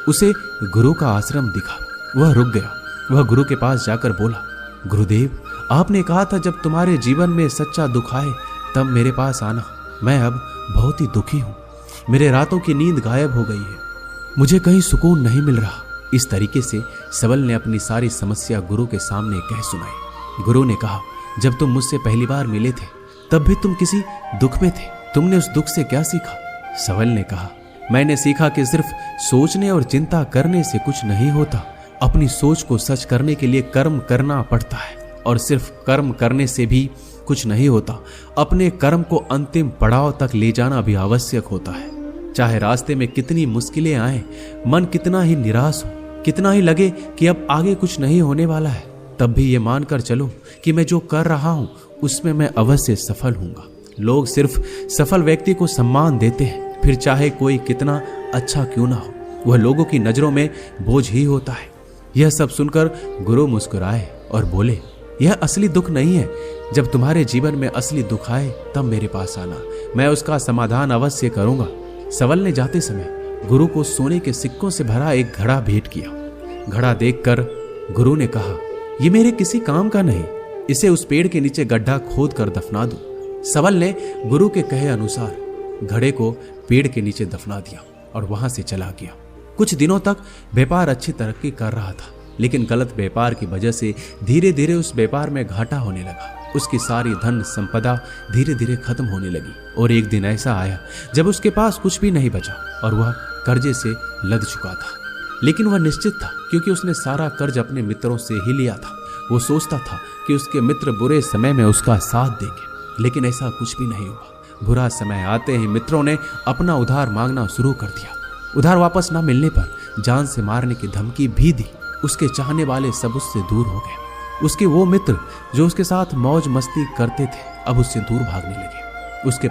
उसे गुरु का आश्रम दिखा। वह रुक गया। वह गुरु के पास जाकर बोला, गुरुदेव, आपने कहा था जब तुम्हारे जीवन में सच्चा दुख आए तब मेरे पास आना। मैं अब बहुत ही दुखी हूँ। मेरे रातों की नींद गायब हो गई है। मुझे कहीं सुकून नहीं मिल रहा। इस तरीके से सबल ने अपनी सारी समस्या गुरु के सामने कह सुनाई। गुरु ने कहा, जब तुम मुझसे पहली बार मिले थे तब भी तुम किसी दुख में थे। तुमने उस दुख से क्या सीखा? सबल ने कहा, मैंने सीखा कि सिर्फ सोचने और चिंता करने से कुछ नहीं होता। अपनी सोच को सच करने के लिए कर्म करना पड़ता है, और सिर्फ कर्म करने से भी कुछ नहीं होता। अपने कर्म को अंतिम पड़ाव तक ले जाना भी आवश्यक होता है। चाहे रास्ते में कितनी मुश्किलें आए, मन कितना ही निराश हो, कितना ही लगे कि अब आगे कुछ नहीं होने वाला है, तब भी ये मानकर चलो कि मैं जो कर रहा हूं उसमें मैं अवश्य सफल हूंगा। लोग सिर्फ सफल व्यक्ति को सम्मान देते हैं, फिर चाहे कोई कितना अच्छा क्यों ना हो, वह लोगों की नजरों में बोझ ही होता है। यह सब सुनकर गुरु मुस्कुराए और बोले, यह असली दुख नहीं है। जब तुम्हारे जीवन में असली दुख आए तब मेरे पास आना, मैं उसका समाधान अवश्य करूंगा। सबल ने जाते समय गुरु को सोने के सिक्कों से भरा एक घड़ा भेंट किया। घड़ा देखकर गुरु ने कहा, यह मेरे किसी काम का नहीं, इसे उस पेड़ के नीचे गड्ढा खोद कर दफना दो। सबल ने गुरु के कहे अनुसार घड़े को पेड़ के नीचे दफना दिया और वहां से चला गया। कुछ दिनों तक व्यापार अच्छी तरक्की कर रहा था, लेकिन गलत व्यापार की वजह से धीरे धीरे उस व्यापार में घाटा होने लगा। उसकी सारी धन संपदा धीरे धीरे खत्म होने लगी, और एक दिन ऐसा आया जब उसके पास कुछ भी नहीं बचा और वह कर्जे से लद चुका था। लेकिन वह निश्चित था, क्योंकि उसने सारा कर्ज अपने मित्रों से ही लिया था। वो सोचता था कि उसके मित्र बुरे समय में उसका साथ देंगे, लेकिन ऐसा कुछ भी नहीं हुआ। बुरा समय आते ही मित्रों ने अपना उधार मांगना शुरू कर दिया। उधार वापस न मिलने पर जान से मारने की धमकी भी दी। उसके चाहने वाले सब उससे दूर हो गए। उसके वो मित्र जो उसके साथ मौज मस्ती करते थे अब उससे दूर भागने लगे। उसके